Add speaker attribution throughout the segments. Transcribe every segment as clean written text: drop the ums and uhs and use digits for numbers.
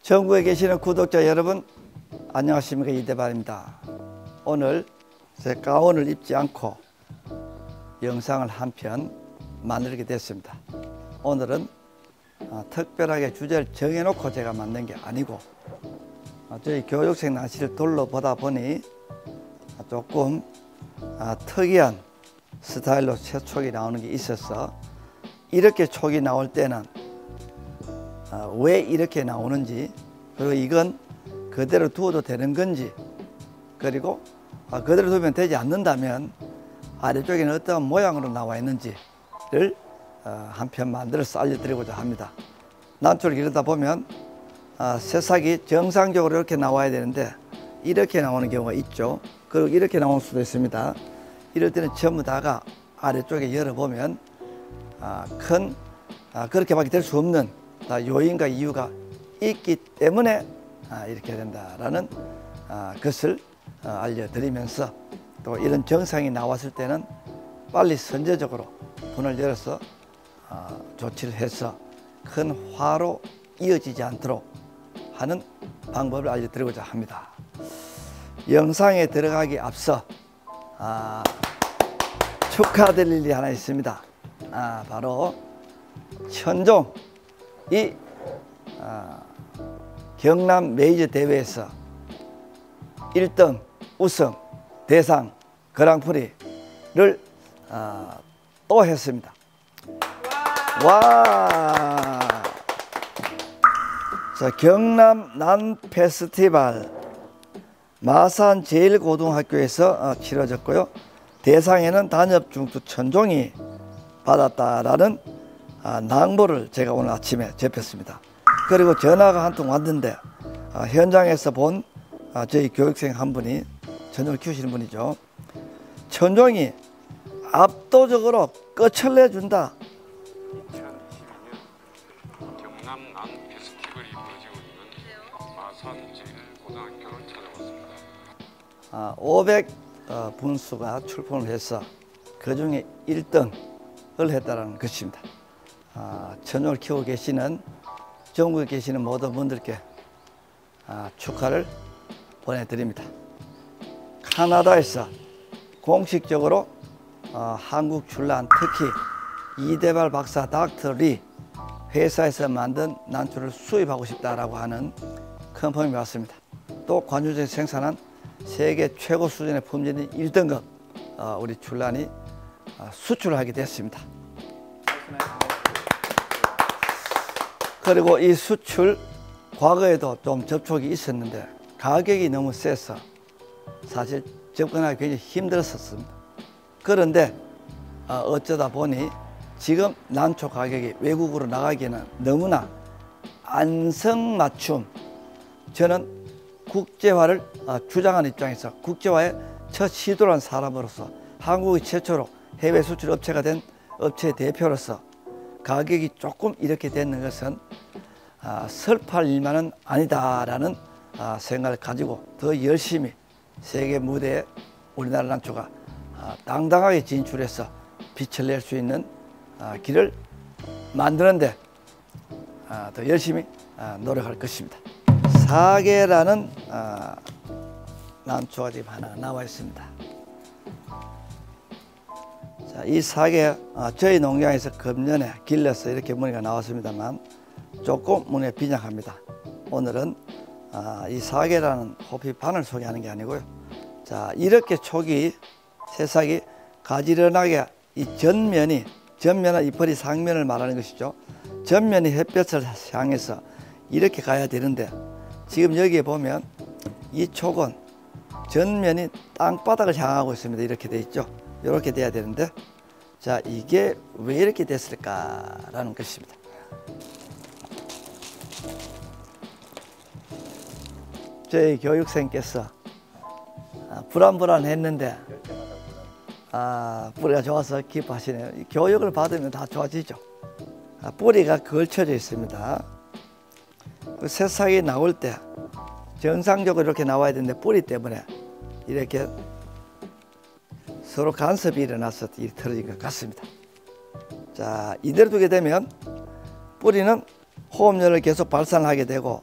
Speaker 1: 전국에 계시는 구독자 여러분, 안녕하십니까. 이대발입니다. 오늘 제 가운을 입지 않고 영상을 한 편 만들게 됐습니다. 오늘은 특별하게 주제를 정해놓고 제가 만든 게 아니고 저희 교육생 날씨를 둘러보다 보니 조금 특이한 스타일로 새 촉이 나오는 게 있어서, 이렇게 촉이 나올 때는 왜 이렇게 나오는지, 그리고 이건 그대로 두어도 되는 건지, 그리고 그대로 두면 되지 않는다면 아래쪽에는 어떤 모양으로 나와 있는지를 한 편 만들어서 알려드리고자 합니다. 난초를 기르다 보면 새싹이 정상적으로 이렇게 나와야 되는데 이렇게 나오는 경우가 있죠. 그리고 이렇게 나올 수도 있습니다. 이럴 때는 전부 다가 아래쪽에 열어보면 그렇게밖에 될 수 없는 요인과 이유가 있기 때문에 이렇게 된다라는 것을 알려드리면서, 또 이런 증상이 나왔을 때는 빨리 선제적으로 문을 열어서 조치를 해서 큰 화로 이어지지 않도록 하는 방법을 알려드리고자 합니다. 영상에 들어가기 앞서 축하드릴 일이 하나 있습니다. 바로 천종 이 경남 메이저 대회에서 1등 우승 대상 그랑프리를 또 했습니다. 와! 자, 경남 난 페스티벌 마산 제1고등학교에서 치러졌고요. 대상에는 단엽중투 천종이 받았다라는 낭보를 제가 오늘 아침에 접했습니다. 그리고 전화가 한 통 왔는데 현장에서 본 저희 교육생 한 분이, 천종을 키우시는 분이죠. 천종이 압도적으로 끝을 내준다.
Speaker 2: 2022년 경남 난 페스티벌이 벌어지고 있는 마산 제1고등학교를 찾아왔습니다.
Speaker 1: 500분수가 출품을 해서 그 중에 1등을 했다는 것입니다. 천종을 키우고 계시는, 전국에 계시는 모든 분들께 축하를 보내드립니다. 캐나다에서 공식적으로 한국 출란, 특히 이대발 박사 닥터 리 회사에서 만든 난초를 수입하고 싶다라고 하는 컨펌이 왔습니다. 또 관주에서 생산한 세계 최고 수준의 품질인 1등급 우리 출란이 수출을 하게 됐습니다. 그리고 이 수출, 과거에도 좀 접촉이 있었는데 가격이 너무 세서 사실 접근하기 굉장히 힘들었습니다. 그런데 어쩌다 보니 지금 난초 가격이 외국으로 나가기에는 너무나 안성맞춤, 저는 국제화를 주장하는 입장에서 국제화에 첫 시도를 한 사람으로서, 한국이 최초로 해외 수출 업체가 된 업체 대표로서 가격이 조금 이렇게 되는 것은 슬퍼할 일만은 아니다라는 생각을 가지고 더 열심히 세계 무대에 우리나라 난초가 당당하게 진출해서 빛을 낼 수 있는 길을 만드는데 더 열심히 노력할 것입니다. 사계라는 난초가 지금 하나 나와 있습니다. 자, 이 사계 저희 농장에서 금년에 길러서 이렇게 무늬가 나왔습니다만 조금 무늬가 빈약합니다. 오늘은 이 사계라는 호피판을 소개하는 게 아니고요. 자, 이렇게 촉이, 새싹이 가지런하게 이 전면은 잎의 상면을 말하는 것이죠. 전면이 햇볕을 향해서 이렇게 가야 되는데, 지금 여기에 보면 이 촉은 전면이 땅바닥을 향하고 있습니다. 이렇게 돼 있죠. 이렇게 돼야 되는데, 자, 이게 왜 이렇게 됐을까라는 것입니다. 저희 교육생께서 불안불안했는데 뿌리가 좋아서 기뻐하시네요. 교육을 받으면 다 좋아지죠. 뿌리가 걸쳐져 있습니다. 그 새싹이 나올 때 정상적으로 이렇게 나와야 되는데 뿌리 때문에 이렇게 서로 간섭이 일어나서 틀어진 것 같습니다. 자, 이대로 두게 되면 뿌리는 호흡열을 계속 발산하게 되고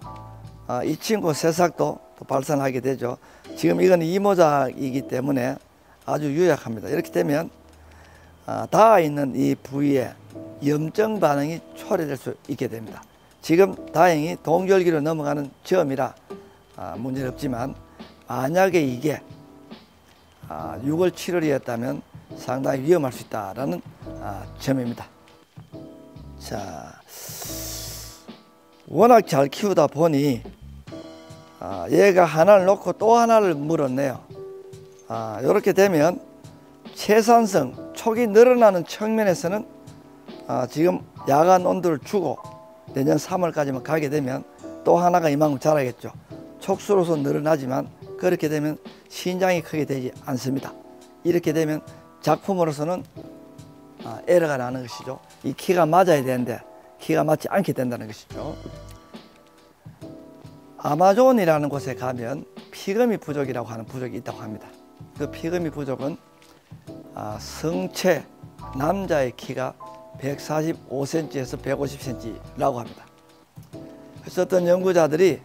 Speaker 1: 이 친구 새싹도 또 발산하게 되죠. 지금 이건 이모작이기 때문에 아주 유약합니다. 이렇게 되면 닿아 있는 이 부위에 염증 반응이 초래될 수 있게 됩니다. 지금 다행히 동절기로 넘어가는 점이라 문제는 없지만, 만약에 이게 6월 7월이었다면 상당히 위험할 수 있다는 점입니다. 자, 워낙 잘 키우다 보니 얘가 하나를 놓고 또 하나를 물었네요. 이렇게 되면 채산성, 촉이 늘어나는 측면에서는 지금 야간 온도를 주고 내년 3월까지만 가게 되면 또 하나가 이만큼 자라겠죠. 촉수로서 늘어나지만 그렇게 되면 신장이 크게 되지 않습니다. 이렇게 되면 작품으로서는 에러가 나는 것이죠. 이 키가 맞아야 되는데 키가 맞지 않게 된다는 것이죠. 아마존이라는 곳에 가면 피그미 부족이라고 하는 부족이 있다고 합니다. 그 피그미 부족은 성체 남자의 키가 145cm에서 150cm라고 합니다. 그래서 어떤 연구자들이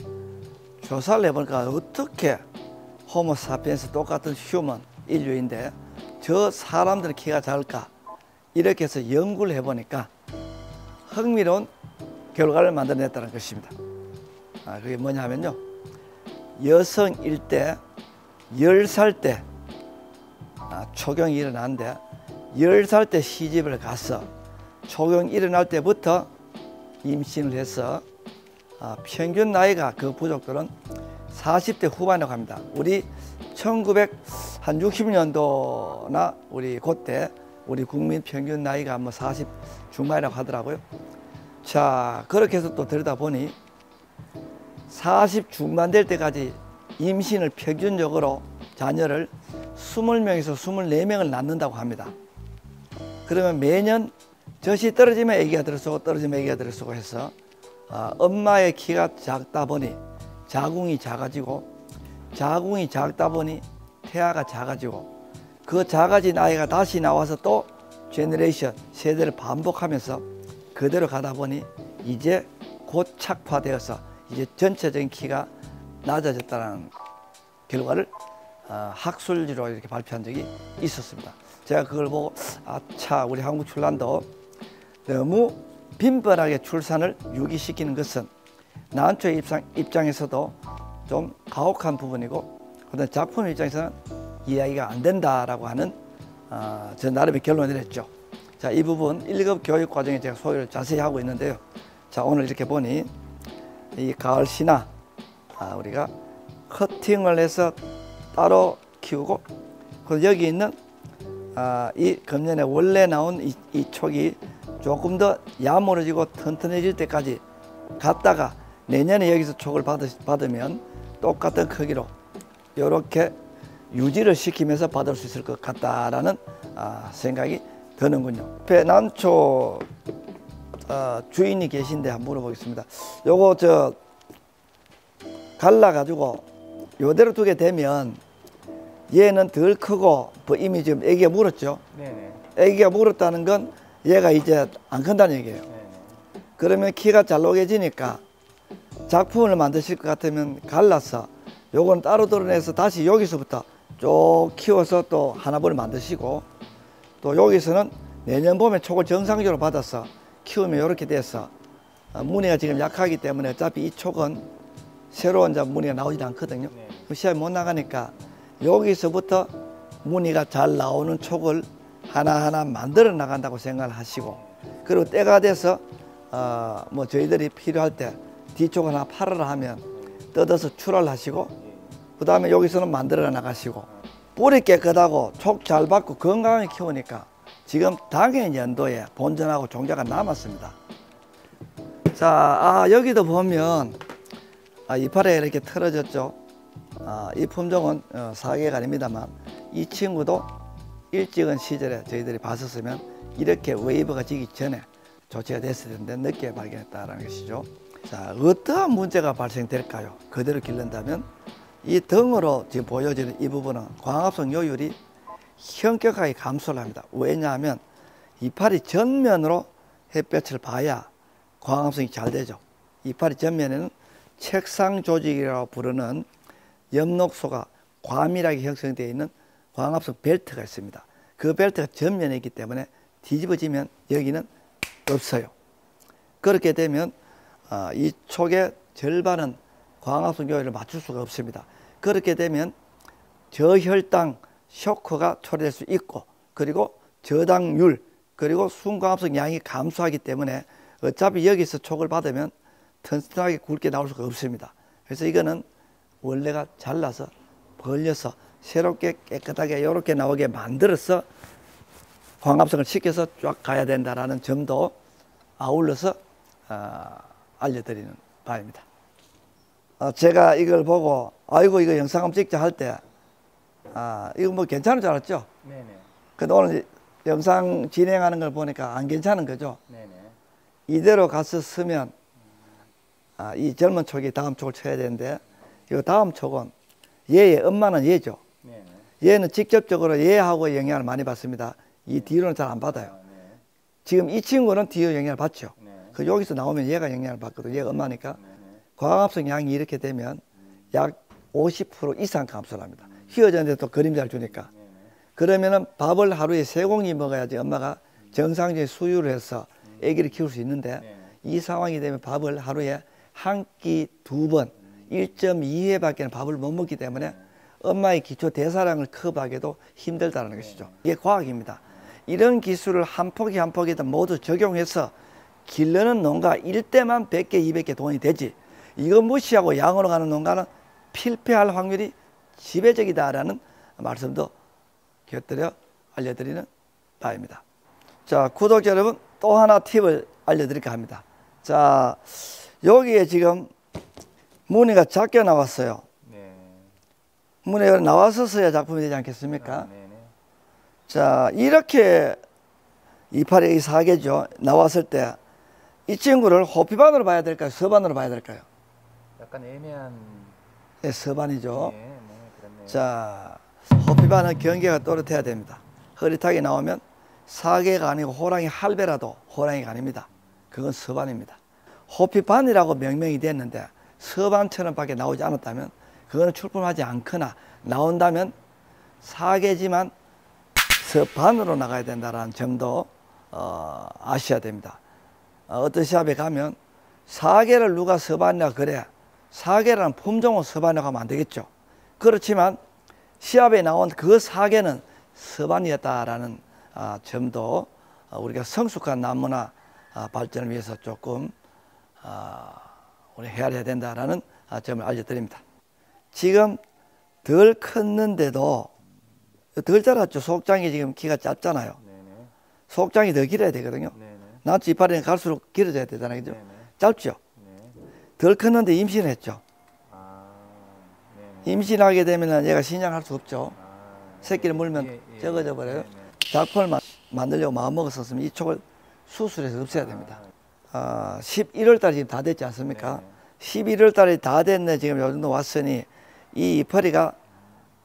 Speaker 1: 조사를 해보니까 어떻게 호모사피엔스 똑같은 휴먼 인류인데 저 사람들의 키가 작을까, 이렇게 해서 연구를 해보니까 흥미로운 결과를 만들어냈다는 것입니다. 그게 뭐냐 하면요, 여성일 때 10살 때 초경이 일어나는데 10살 때 시집을 가서 초경이 일어날 때부터 임신을 해서 평균 나이가 그 부족들은 40대 후반이라고 합니다. 우리 1960년도나 우리 그때 우리 국민 평균 나이가 뭐 40 중반이라고 하더라고요. 자, 그렇게 해서 또 들여다보니 40 중반 될 때까지 임신을 평균적으로 자녀를 20명에서 24명을 낳는다고 합니다. 그러면 매년 젖이 떨어지면 아기가 들어서고 떨어지면 아기가 들어서고 해서 엄마의 키가 작다 보니 자궁이 작아지고, 자궁이 작다 보니 태아가 작아지고, 그 작아진 아이가 다시 나와서 또 제너레이션, 세대를 반복하면서 그대로 가다 보니 이제 고착화되어서 이제 전체적인 키가 낮아졌다는 결과를 학술지로 이렇게 발표한 적이 있었습니다. 제가 그걸 보고 아차, 우리 한국 출산도 너무 빈번하게 출산을 유기시키는 것은 난초의 입장에서도 좀 가혹한 부분이고, 그다음 작품 입장에서는 이야기가 안 된다라고 하는 저 나름의 결론을 내렸죠. 자, 이 부분 1급 교육 과정에 제가 소개를 자세히 하고 있는데요. 자, 오늘 이렇게 보니 이 가을 신화 우리가 커팅을 해서 따로 키우고, 그리고 여기 있는 이 금년에 원래 나온 이 촉이 조금 더 야무러지고 튼튼해질 때까지 갔다가 내년에 여기서 촉을 받으면 똑같은 크기로 이렇게 유지를 시키면서 받을 수 있을 것 같다라는 생각이 드는군요. 옆에 난초 주인이 계신데 한번 물어보겠습니다. 요거 저 갈라가지고 요대로 두게 되면 얘는 덜 크고 이미 지금 애기가 물었죠. 네네. 애기가 물었다는 건 얘가 이제 안 큰다는 얘기예요. 네네. 그러면 키가 잘 녹여지니까 작품을 만드실 것 같으면 갈라서 요건 따로 드러내서 다시 여기서부터 쭉 키워서 또 하나분을 만드시고, 또 여기서는 내년 봄에 촉을 정상적으로 받아서 키우면 이렇게 돼서 무늬가 지금 약하기 때문에 어차피 이 촉은 새로운 무늬가 나오지 않거든요. 그 시합이 못 나가니까 여기서부터 무늬가 잘 나오는 촉을 하나하나 만들어 나간다고 생각을 하시고, 그리고 때가 돼서 뭐 저희들이 필요할 때 뒤쪽 하나 팔으라 하면 뜯어서 출하를 하시고, 그 다음에 여기서는 만들어 나가시고, 뿌리 깨끗하고 촉 잘 받고 건강하게 키우니까 지금 당해 연도에 본전하고 종자가 남았습니다. 자, 여기도 보면 이파리가 이렇게 틀어졌죠. 이 품종은 사계가 아닙니다만 이 친구도 일찍은 시절에 저희들이 봤었으면 이렇게 웨이브가 지기 전에 조치가 됐을 텐데 늦게 발견했다는 것이죠. 자, 어떠한 문제가 발생될까요? 그대로 기른다면 이 등으로 지금 보여지는 이 부분은 광합성 요율이 현격하게 감소를 합니다. 왜냐하면 이파리 전면으로 햇볕을 봐야 광합성이 잘 되죠. 이파리 전면에는 책상 조직이라고 부르는 엽록소가 과밀하게 형성되어 있는 광합성 벨트가 있습니다. 그 벨트가 전면에 있기 때문에 뒤집어지면 여기는 없어요. 그렇게 되면 이 촉의 절반은 광합성 교회를 맞출 수가 없습니다. 그렇게 되면 저혈당 쇼크가 초래될 수 있고, 그리고 저당률, 그리고 순광합성 양이 감소하기 때문에 어차피 여기서 촉을 받으면 튼튼하게 굵게 나올 수가 없습니다. 그래서 이거는 원래가 잘라서 벌려서 새롭게 깨끗하게 이렇게 나오게 만들어서 광합성을 시켜서 쫙 가야 된다라는 점도 아울러서 알려드리는 바입니다. 제가 이걸 보고 아이고 이거 영상 한번 찍자 할 때 이거 뭐 괜찮은 줄 알았죠?
Speaker 3: 네네.
Speaker 1: 근데 오늘 영상 진행하는 걸 보니까 안 괜찮은 거죠?
Speaker 3: 네네.
Speaker 1: 이대로 가서 쓰면 이 젊은 촉이 다음 촉을 쳐야 되는데, 이 다음 촉은 얘의 엄마는 얘죠.
Speaker 3: 네네.
Speaker 1: 얘는 직접적으로 얘하고 영향을 많이 받습니다. 이 뒤로는 잘 안 받아요.
Speaker 3: 네.
Speaker 1: 지금 이 친구는 뒤로 영향을 받죠.
Speaker 3: 네.
Speaker 1: 그 여기서 나오면 얘가 영향을 받거든요. 얘가 엄마니까.
Speaker 3: 네네.
Speaker 1: 광합성 양이 이렇게 되면 약 50% 이상 감소를 합니다. 휘어졌는데 또 그림자를 주니까.
Speaker 3: 네네.
Speaker 1: 그러면은 밥을 하루에 3공기 먹어야지 엄마가 정상적인 수유를 해서 아기를 키울 수 있는데,
Speaker 3: 네네.
Speaker 1: 이 상황이 되면 밥을 하루에 한 끼 2번 1.2회밖에 밥을 못 먹기 때문에 엄마의 기초 대사량을 커버하기도 힘들다는 것이죠. 이게 과학입니다. 이런 기술을 한 포기 한 포기다 모두 적용해서 기르는 농가 1대만 100개 200개 돈이 되지, 이거 무시하고 양으로 가는 농가는 필패할 확률이 지배적이다라는 말씀도 곁들여 알려드리는 바입니다. 자, 구독자 여러분, 또 하나 팁을 알려드릴까 합니다. 자, 여기에 지금 무늬가 작게 나왔어요.
Speaker 3: 네.
Speaker 1: 무늬가 나와서 써야 작품이 되지 않겠습니까?
Speaker 3: 네네.
Speaker 1: 자, 이렇게 이파리 사계죠. 나왔을 때 이 친구를 호피반으로 봐야 될까요? 서반으로 봐야 될까요?
Speaker 3: 약간 애매한.
Speaker 1: 네, 서반이죠.
Speaker 3: 네, 네, 그렇네요.
Speaker 1: 자, 호피반은 경계가 또렷해야 됩니다. 흐릿하게 나오면 사계가 아니고 호랑이 할배라도 호랑이가 아닙니다. 그건 서반입니다. 호피반이라고 명명이 됐는데 서반처럼 밖에 나오지 않았다면 그거는 출품하지 않거나 나온다면 사계지만 서반으로 나가야 된다는 점도 아셔야 됩니다. 어떤 시합에 가면 사계를 누가 서반이라고 그래, 사계라는 품종은 서반이라고 하면 안 되겠죠. 그렇지만 시합에 나온 그 사계는 서반이었다라는 점도 우리가 성숙한 남문화 발전을 위해서 조금 우리 헤아려야 된다라는 점을 알려드립니다. 지금 덜 컸는데도 덜 자랐죠. 속장이 지금 키가 짧잖아요.
Speaker 3: 네네.
Speaker 1: 속장이 더 길어야 되거든요.
Speaker 3: 네네.
Speaker 1: 낫지 이파리는 갈수록 길어져야 되잖아요. 그죠?
Speaker 3: 네네.
Speaker 1: 짧죠.
Speaker 3: 네.
Speaker 1: 덜 컸는데 임신했죠.
Speaker 3: 네네.
Speaker 1: 임신하게 되면 얘가 신장할 수 없죠.
Speaker 3: 아,
Speaker 1: 새끼를 물면
Speaker 3: 예, 예.
Speaker 1: 적어져 버려요.
Speaker 3: 네네.
Speaker 1: 작품을 만들려고 마음먹었었으면 이 촉을 수술해서 없애야 됩니다. 11월 달이 지금 다 됐지 않습니까?
Speaker 3: 네네.
Speaker 1: 11월 달이 다 됐네. 지금 요 정도 왔으니 이 이파리가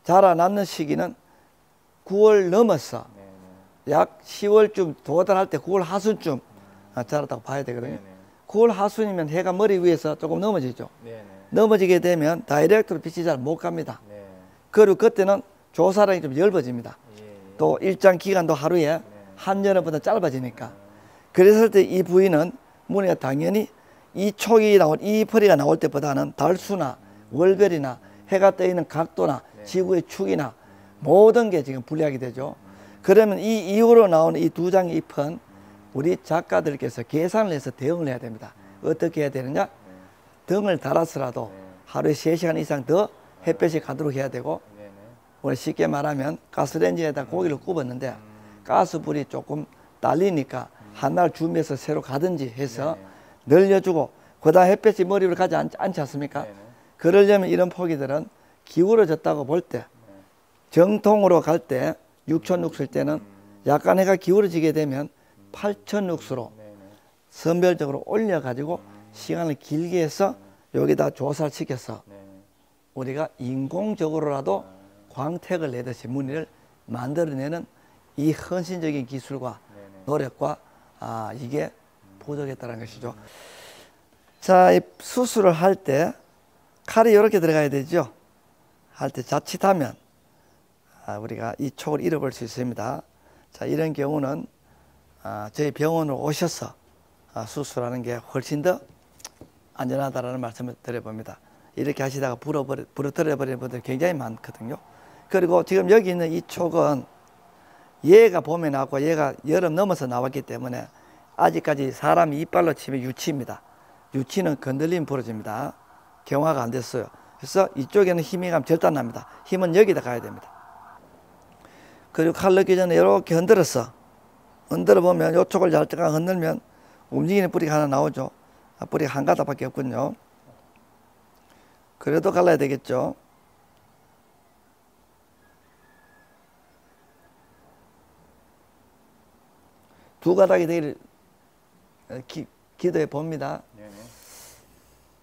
Speaker 1: 자라나는 시기는 9월 넘었어.
Speaker 3: 네네.
Speaker 1: 약 10월쯤 도달할 때 9월 하순쯤 자랐다고 봐야 되거든요.
Speaker 3: 네네.
Speaker 1: 9월 하순이면 해가 머리 위에서 조금 넘어지죠.
Speaker 3: 네네.
Speaker 1: 넘어지게 되면 다이렉트로 빛이 잘 못 갑니다.
Speaker 3: 네.
Speaker 1: 그리고 그때는 조사량이 좀 엷어집니다.
Speaker 3: 예, 예.
Speaker 1: 또 일정 기간도 하루에 한여름보다 짧아지니까. 그랬을 때 이 부위는 무늬가 당연히 이 촉이 나올, 이 퍼리가 나올 때보다는 달수나 월별이나 해가 떠 있는 각도나 지구의 축이나 모든 게 지금 불리하게 되죠. 그러면 이 이후로 나오는 이 두 장의 잎은 우리 작가들께서 계산을 해서 대응을 해야 됩니다. 어떻게 해야 되느냐? 등을 달아서라도 하루에 3시간 이상 더 햇볕이 가도록 해야 되고,
Speaker 3: 네네.
Speaker 1: 우리 쉽게 말하면 가스레인지에다 고기를 굽었는데 가스불이 조금 딸리니까 한날 준비해서 새로 가든지 해서 늘려주고, 그다음 햇볕이 머리 위로 가지 않지 않습니까?
Speaker 3: 네네.
Speaker 1: 그러려면 이런 포기들은 기울어졌다고 볼 때, 정통으로 갈 때 6천 룩스일 때는 약간 해가 기울어지게 되면 8천 룩스로
Speaker 3: 네네.
Speaker 1: 선별적으로 올려가지고 시간을 길게 해서 여기다 조사를 시켜서
Speaker 3: 네네.
Speaker 1: 우리가 인공적으로라도 광택을 내듯이 무늬를 만들어내는 이 헌신적인 기술과
Speaker 3: 네네.
Speaker 1: 노력과 이게 부족했다는 것이죠. 자, 이 수술을 할 때 칼이 이렇게 들어가야 되죠. 할 때 자칫하면 우리가 이 촉을 잃어버릴 수 있습니다. 자, 이런 경우는 저희 병원으로 오셔서 수술하는 게 훨씬 더 안전하다라는 말씀을 드려봅니다. 이렇게 하시다가 부러뜨려버리는 분들이 굉장히 많거든요. 그리고 지금 여기 있는 이 촉은 얘가 봄에 나왔고 얘가 여름 넘어서 나왔기 때문에 아직까지 사람이 이빨로 치면 유치입니다. 유치는 건들리면 부러집니다. 경화가 안 됐어요. 그래서 이쪽에는 힘이 가면 절단납니다. 힘은 여기다 가야 됩니다. 그리고 칼 넣기 전에 이렇게 흔들어 보면 이 촉을 얇게 흔들면 움직이는 뿌리가 하나 나오죠. 뿌리가 한 가닥밖에 없군요. 그래도 갈라야 되겠죠. 두 가닥이 되기를 기도해 봅니다.
Speaker 3: 네네.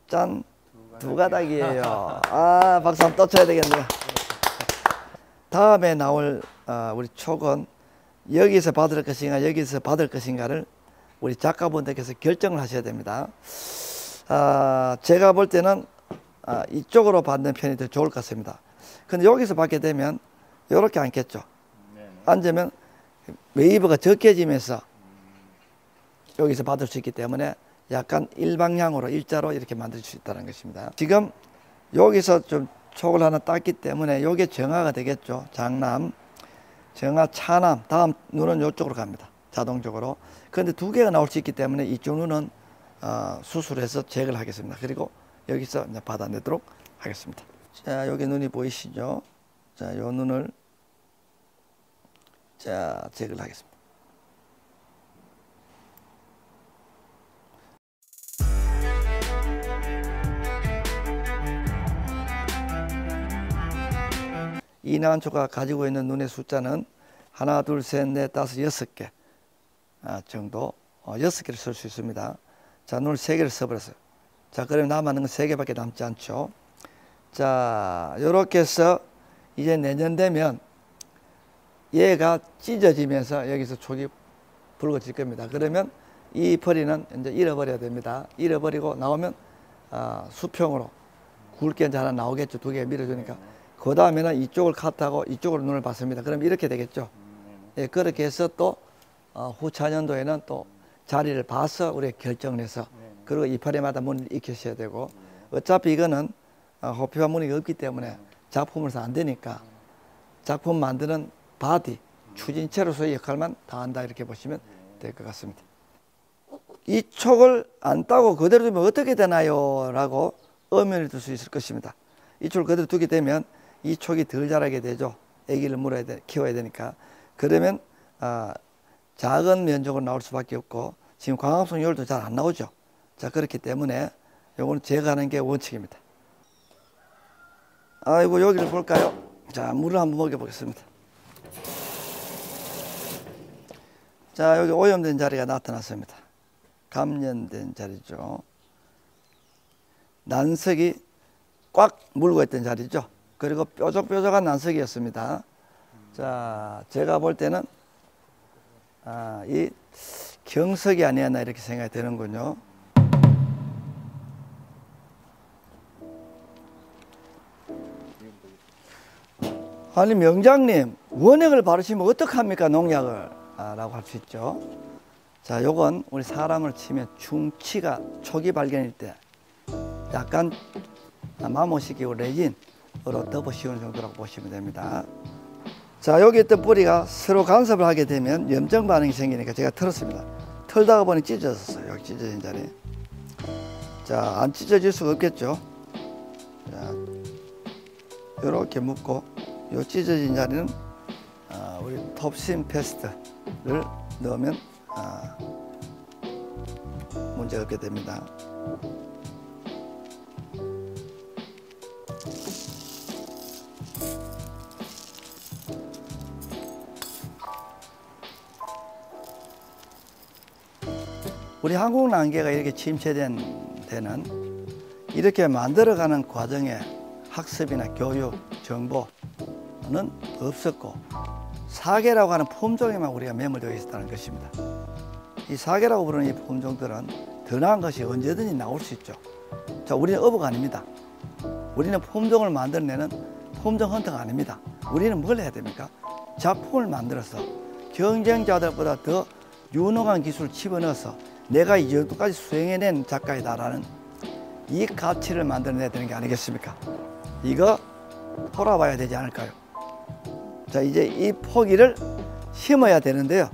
Speaker 1: 짠! 두 가닥이에요. 아, 박수 한번 또 쳐야 되겠네요. 다음에 나올 우리 촉은 여기서 받을 것인가 여기서 받을 것인가를 우리 작가분들께서 결정을 하셔야 됩니다. 제가 볼 때는 이쪽으로 받는 편이 더 좋을 것 같습니다. 근데 여기서 받게 되면 이렇게 앉겠죠. 앉으면 웨이브가 적게지면서 여기서 받을 수 있기 때문에 약간 일방향으로 일자로 이렇게 만들 수 있다는 것입니다. 지금 여기서 좀 촉을 하나 땄기 때문에 이게 정화가 되겠죠. 장남, 정화, 차남. 다음 눈은 이쪽으로 갑니다. 자동적으로. 그런데 두 개가 나올 수 있기 때문에 이쪽 눈은 수술해서 제거를 하겠습니다. 그리고 여기서 이제 받아내도록 하겠습니다. 자, 여기 눈이 보이시죠? 자, 요 눈을 제거를 하겠습니다. 이 난초가 가지고 있는 눈의 숫자는 하나, 둘, 셋, 넷, 다섯, 6개 정도 6개를 쓸 수 있습니다. 자, 눈을 3개를 써버렸어요. 자, 그러면 남았는 건 3개밖에 남지 않죠. 자, 요렇게 해서 이제 내년 되면 얘가 찢어지면서 여기서 촉이 붉어질 겁니다. 그러면 이 벌이는 이제 잃어버려야 됩니다. 잃어버리고 나오면 수평으로 굵게 이제 하나 나오겠죠. 2개 밀어주니까. 그 다음에는 이쪽을 카트하고 이쪽으로 눈을 봤습니다. 그럼 이렇게 되겠죠. 예, 그렇게 해서 또 후차년도에는 또 자리를 봐서 우리가 결정을 해서 그리고 이파리마다 문을 익히셔야 되고 어차피 이거는 호피와 무늬가 없기 때문에 작품으로서 안 되니까 작품 만드는 바디, 추진체로서의 역할만 다한다 이렇게 보시면 될 것 같습니다. 이 촉을 안 따고 그대로 두면 어떻게 되나요? 라고 의문을 들 수 있을 것입니다. 이 촉을 그대로 두게 되면 이 촉이 덜 자라게 되죠. 아기를 키워야 되니까. 그러면 작은 면적으로 나올 수밖에 없고 지금 광합성 요율도 잘 안 나오죠. 자, 그렇기 때문에 요거는 제거하는 게 원칙입니다. 아이고, 여기를 볼까요? 자, 물을 한번 먹여보겠습니다. 자, 여기 오염된 자리가 나타났습니다. 감염된 자리죠. 난석이 꽉 물고 있던 자리죠. 그리고 뾰족뾰족한 난석이었습니다. 자, 제가 볼 때는 이 경석이 아니었나 이렇게 생각이 되는군요. 아니, 명장님, 원액을 바르시면 어떡합니까, 농약을? 라고 할 수 있죠. 자, 요건 우리 사람을 치면 충치가 초기 발견일 때 약간 마모시키고 레진으로 덮어 씌우는 정도라고 보시면 됩니다. 자, 여기 있던 뿌리가 서로 간섭을 하게 되면 염증 반응이 생기니까 제가 털었습니다. 털다가 보니 찢어졌어요. 여기 찢어진 자리. 자, 안 찢어질 수가 없겠죠. 자, 이렇게 묶고 요 찢어진 자리는 우리 톱신 페스트를 넣으면 문제가 없게 됩니다. 우리 한국 난개가 이렇게 침체된 데는 이렇게 만들어가는 과정에 학습이나 교육, 정보는 없었고 사계라고 하는 품종에만 우리가 매몰되어 있었다는 것입니다. 이 사계라고 부르는 이 품종들은 더 나은 것이 언제든지 나올 수 있죠. 자, 우리는 어부가 아닙니다. 우리는 품종을 만들어내는 품종 헌터가 아닙니다. 우리는 뭘 해야 됩니까? 작품을 만들어서 경쟁자들보다 더 유능한 기술을 집어넣어서 내가 이 정도까지 수행해낸 작가이다라는 이 가치를 만들어내야 되는 게 아니겠습니까? 이거 돌아봐야 되지 않을까요? 자, 이제 이 포기를 심어야 되는데요.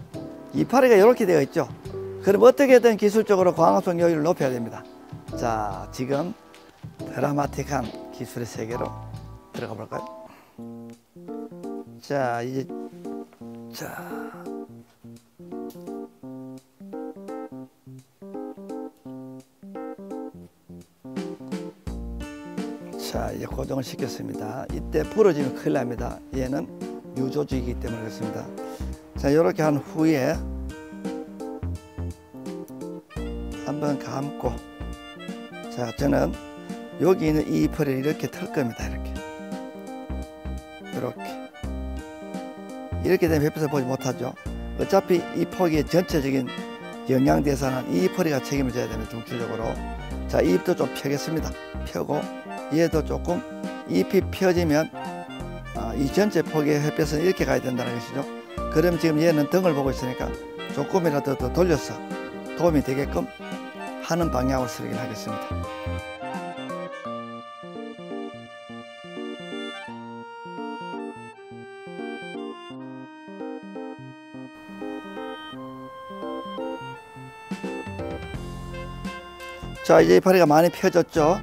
Speaker 1: 이파리가 이렇게 되어 있죠. 그럼 어떻게든 기술적으로 광합성 요율을 높여야 됩니다. 자, 지금 드라마틱한 기술의 세계로 들어가 볼까요? 자, 이제 자, 이제 고정을 시켰습니다. 이때 부러지면 큰일 납니다. 얘는 유조직이기 때문에 그렇습니다. 자, 이렇게 한 후에 한번 감고, 자, 저는 여기 있는 이 잎을 이렇게 털 겁니다. 이렇게 되면 햇빛을 보지 못하죠. 어차피 이 포기의 전체적인 영양 대사는 이 잎허리가 책임을 져야 됩니다. 중추적으로. 자, 이 잎도 좀 펴겠습니다. 펴고 얘도 조금 잎이 펴지면 이 전체 포기의 햇볕은 이렇게 가야 된다는 것이죠. 그럼 지금 얘는 등을 보고 있으니까 조금이라도 더 돌려서 도움이 되게끔 하는 방향으로 쓰기를 하겠습니다. 자, 이제 이파리가 많이 펴졌죠.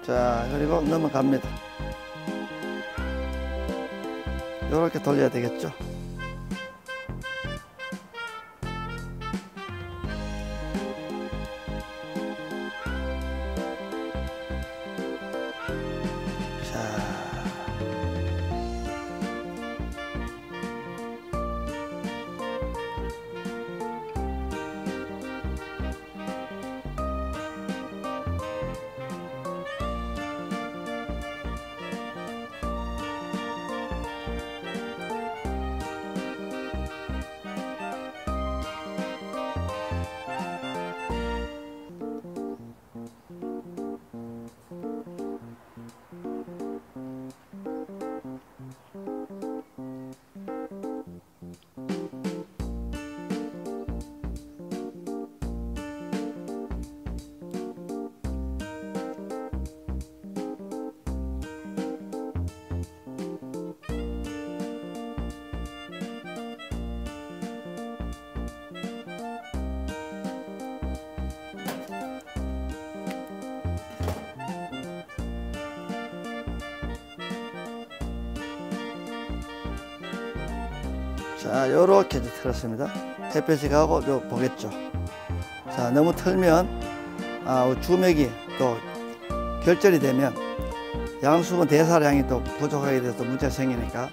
Speaker 1: 자, 그리고 넘어갑니다. 이렇게 돌려야 되겠죠. 자, 요렇게 틀었습니다. 햇볕이 가고 요 보겠죠. 자, 너무 틀면 주맥이 또 결절이 되면 양수분 대사량이 또 부족하게 돼서 문제가 생기니까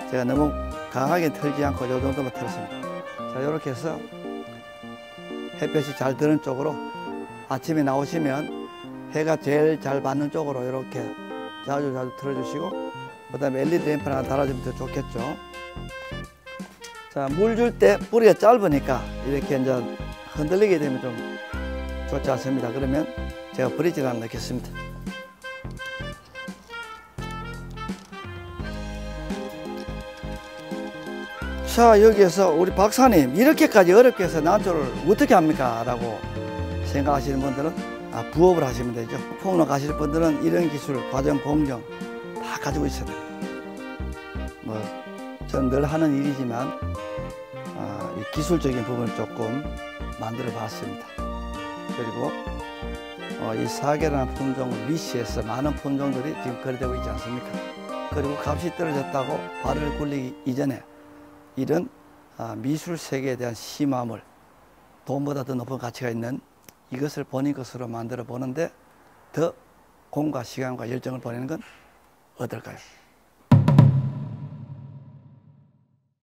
Speaker 1: 제가 너무 강하게 틀지 않고 요 정도만 틀었습니다. 자, 요렇게 해서 햇볕이 잘 드는 쪽으로 아침에 나오시면 해가 제일 잘 받는 쪽으로 이렇게 자주 틀어주시고, 그 다음에 LED 램프 하나 달아주면 더 좋겠죠. 자, 물 줄 때 뿌리가 짧으니까 이렇게 이제 흔들리게 되면 좀 좋지 않습니다. 그러면 제가 브릿지를 하나 넣겠습니다. 자, 여기에서 우리 박사님 이렇게까지 어렵게 해서 난초를 어떻게 합니까? 라고 생각하시는 분들은 부업을 하시면 되죠. 폭로 가실 분들은 이런 기술, 과정, 공정 다 가지고 있어야 됩니다. 저는 늘 하는 일이지만 이 기술적인 부분을 조금 만들어 봤습니다. 그리고 이 사계라는 품종을 미시해서 많은 품종들이 지금 거래되고 있지 않습니까? 그리고 값이 떨어졌다고 발을 굴리기 이전에 이런 미술 세계에 대한 심함을, 돈보다 더 높은 가치가 있는 이것을 본인 것으로 만들어 보는데 더 공과 시간과 열정을 보내는 건 어떨까요?